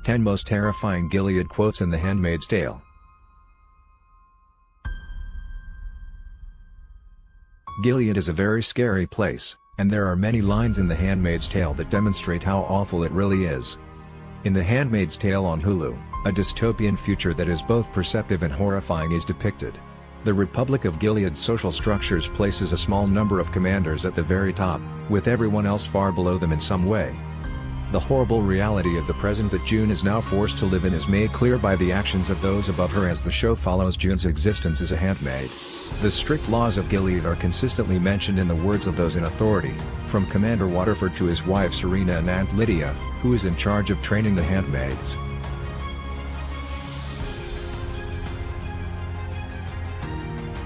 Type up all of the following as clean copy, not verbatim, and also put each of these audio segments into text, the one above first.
10 Most Terrifying Gilead Quotes in The Handmaid's Tale. Gilead is a very scary place, and there are many lines in The Handmaid's Tale that demonstrate how awful it really is. In The Handmaid's Tale on Hulu, a dystopian future that is both perceptive and horrifying is depicted. The Republic of Gilead's social structures places a small number of commanders at the very top, with everyone else far below them in some way. The horrible reality of the present that June is now forced to live in is made clear by the actions of those above her as the show follows June's existence as a handmaid. The strict laws of Gilead are consistently mentioned in the words of those in authority, from Commander Waterford to his wife Serena and Aunt Lydia, who is in charge of training the handmaids.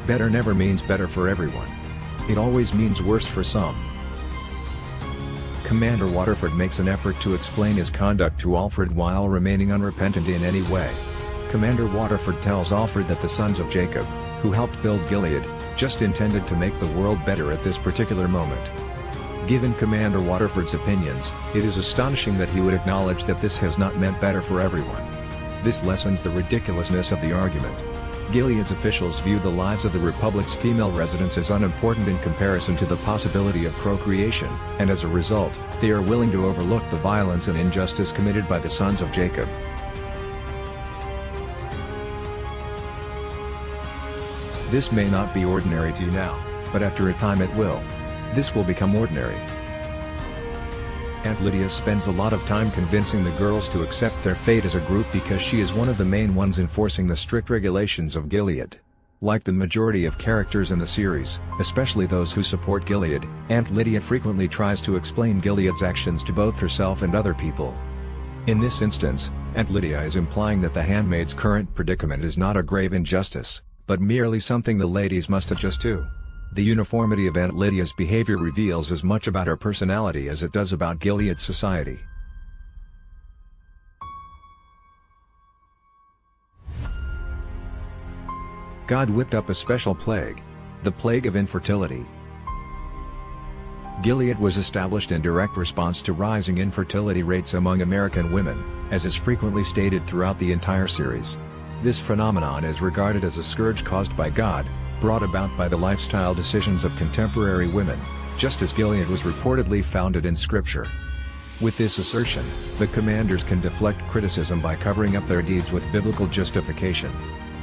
Better never means better for everyone. It always means worse for some. Commander Waterford makes an effort to explain his conduct to Alfred while remaining unrepentant in any way. Commander Waterford tells Alfred that the sons of Jacob, who helped build Gilead, just intended to make the world better at this particular moment. Given Commander Waterford's opinions, it is astonishing that he would acknowledge that this has not meant better for everyone. This lessens the ridiculousness of the argument. Gilead's officials view the lives of the Republic's female residents as unimportant in comparison to the possibility of procreation, and as a result, they are willing to overlook the violence and injustice committed by the sons of Jacob. This may not be ordinary to you now, but after a time it will. This will become ordinary. Aunt Lydia spends a lot of time convincing the girls to accept their fate as a group because she is one of the main ones enforcing the strict regulations of Gilead. Like the majority of characters in the series, especially those who support Gilead, Aunt Lydia frequently tries to explain Gilead's actions to both herself and other people. In this instance, Aunt Lydia is implying that the handmaid's current predicament is not a grave injustice, but merely something the ladies must adjust to. The uniformity of Aunt Lydia's behavior reveals as much about her personality as it does about Gilead's society. God whipped up a special plague, the plague of infertility. Gilead was established in direct response to rising infertility rates among American women, as is frequently stated throughout the entire series. This phenomenon is regarded as a scourge caused by God, brought about by the lifestyle decisions of contemporary women, just as Gilead was reportedly founded in Scripture. With this assertion, the commanders can deflect criticism by covering up their deeds with biblical justification.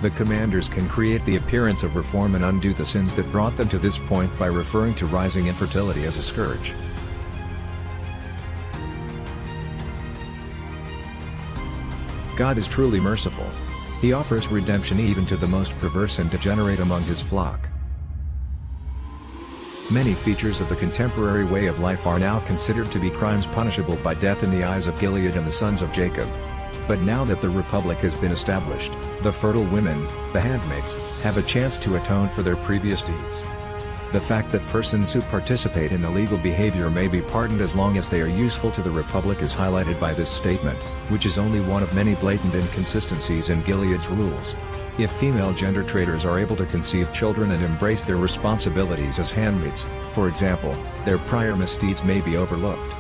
The commanders can create the appearance of reform and undo the sins that brought them to this point by referring to rising infertility as a scourge. God is truly merciful. He offers redemption even to the most perverse and degenerate among his flock. Many features of the contemporary way of life are now considered to be crimes punishable by death in the eyes of Gilead and the sons of Jacob. But now that the Republic has been established, the fertile women, the handmaids, have a chance to atone for their previous deeds. The fact that persons who participate in illegal behavior may be pardoned as long as they are useful to the Republic is highlighted by this statement, which is only one of many blatant inconsistencies in Gilead's rules. If female gender traders are able to conceive children and embrace their responsibilities as handmaids, for example, their prior misdeeds may be overlooked.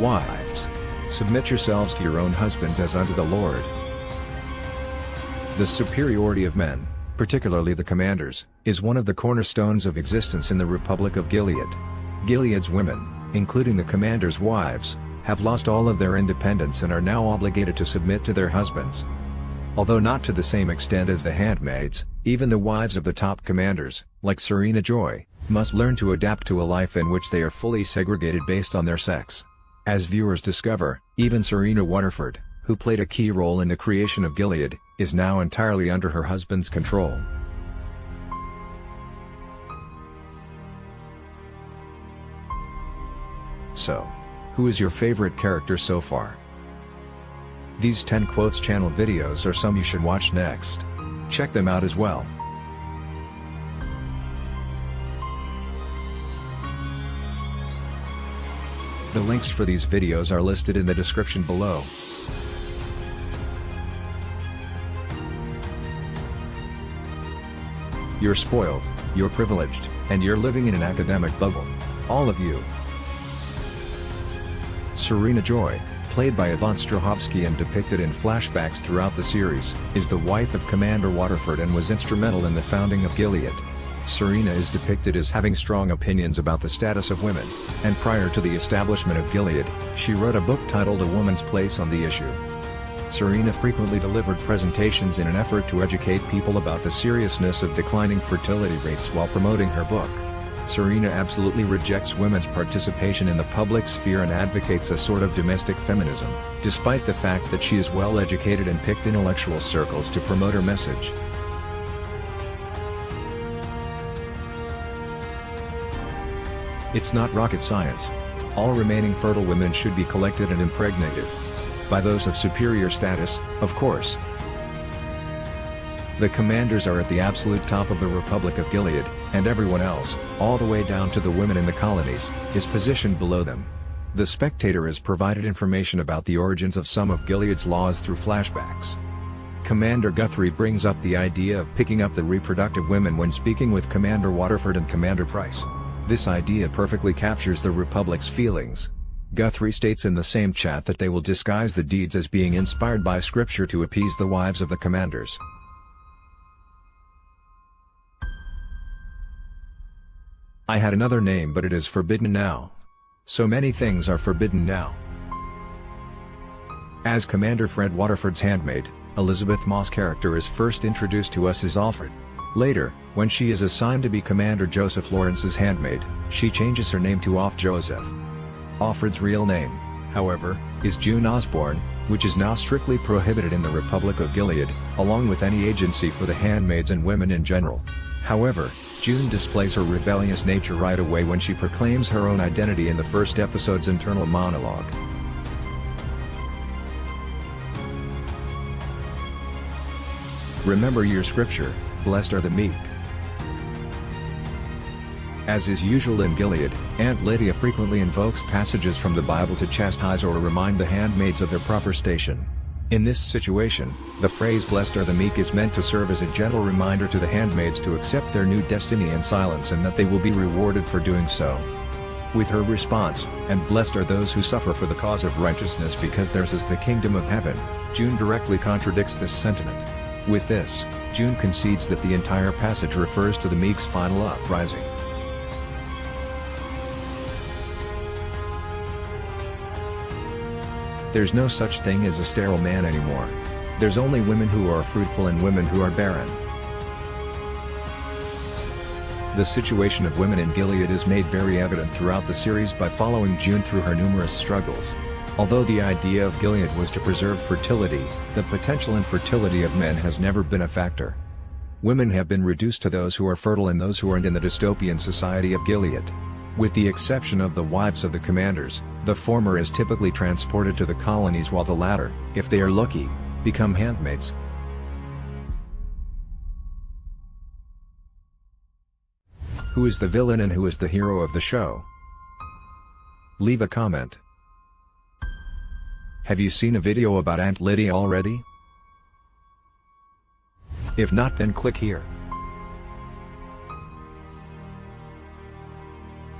Wives, submit yourselves to your own husbands as unto the Lord. The superiority of men, particularly the commanders, is one of the cornerstones of existence in the Republic of Gilead. Gilead's women, including the commanders' wives, have lost all of their independence and are now obligated to submit to their husbands. Although not to the same extent as the handmaids, even the wives of the top commanders, like Serena Joy, must learn to adapt to a life in which they are fully segregated based on their sex. As viewers discover, even Serena Waterford, who played a key role in the creation of Gilead, is now entirely under her husband's control. So, who is your favorite character so far? These 10 Quotes channel videos are some you should watch next. Check them out as well. The links for these videos are listed in the description below. You're spoiled, you're privileged, and you're living in an academic bubble. All of you. Serena Joy, played by Yvonne Strahovski and depicted in flashbacks throughout the series, is the wife of Commander Waterford and was instrumental in the founding of Gilead. Serena is depicted as having strong opinions about the status of women, and prior to the establishment of Gilead, she wrote a book titled A Woman's Place on the issue. Serena frequently delivered presentations in an effort to educate people about the seriousness of declining fertility rates while promoting her book. Serena absolutely rejects women's participation in the public sphere and advocates a sort of domestic feminism, despite the fact that she is well educated and picked intellectual circles to promote her message. It's not rocket science. All remaining fertile women should be collected and impregnated. By those of superior status, of course. The commanders are at the absolute top of the Republic of Gilead, and everyone else, all the way down to the women in the colonies, is positioned below them. The Spectator is provided information about the origins of some of Gilead's laws through flashbacks. Commander Guthrie brings up the idea of picking up the reproductive women when speaking with Commander Waterford and Commander Price. This idea perfectly captures the Republic's feelings. Guthrie states in the same chat that they will disguise the deeds as being inspired by scripture to appease the wives of the commanders. I had another name, but it is forbidden now. So many things are forbidden now. As Commander Fred Waterford's handmaid, Elizabeth Moss' character is first introduced to us as Alfred. Later, when she is assigned to be Commander Joseph Lawrence's handmaid, she changes her name to Off Joseph. Alfred's real name, however, is June Osborne, which is now strictly prohibited in the Republic of Gilead, along with any agency for the handmaids and women in general. However, June displays her rebellious nature right away when she proclaims her own identity in the first episode's internal monologue. Remember your scripture, blessed are the meek. As is usual in Gilead, Aunt Lydia frequently invokes passages from the Bible to chastise or remind the handmaids of their proper station. In this situation, the phrase "blessed are the meek" is meant to serve as a gentle reminder to the handmaids to accept their new destiny in silence and that they will be rewarded for doing so. With her response, "And blessed are those who suffer for the cause of righteousness because theirs is the kingdom of heaven," June directly contradicts this sentiment. With this, June concedes that the entire passage refers to the meek's final uprising. There's no such thing as a sterile man anymore. There's only women who are fruitful and women who are barren. The situation of women in Gilead is made very evident throughout the series by following June through her numerous struggles. Although the idea of Gilead was to preserve fertility, the potential infertility of men has never been a factor. Women have been reduced to those who are fertile and those who aren't in the dystopian society of Gilead. With the exception of the wives of the commanders, the former is typically transported to the colonies while the latter, if they are lucky, become handmaids. Who is the villain and who is the hero of the show? Leave a comment. Have you seen a video about Aunt Lydia already? If not, then click here.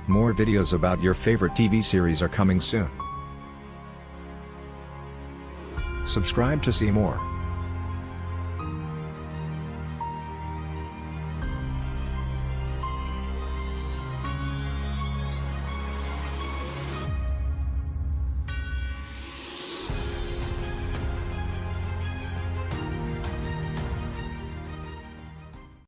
More videos about your favorite TV series are coming soon. Subscribe to see more.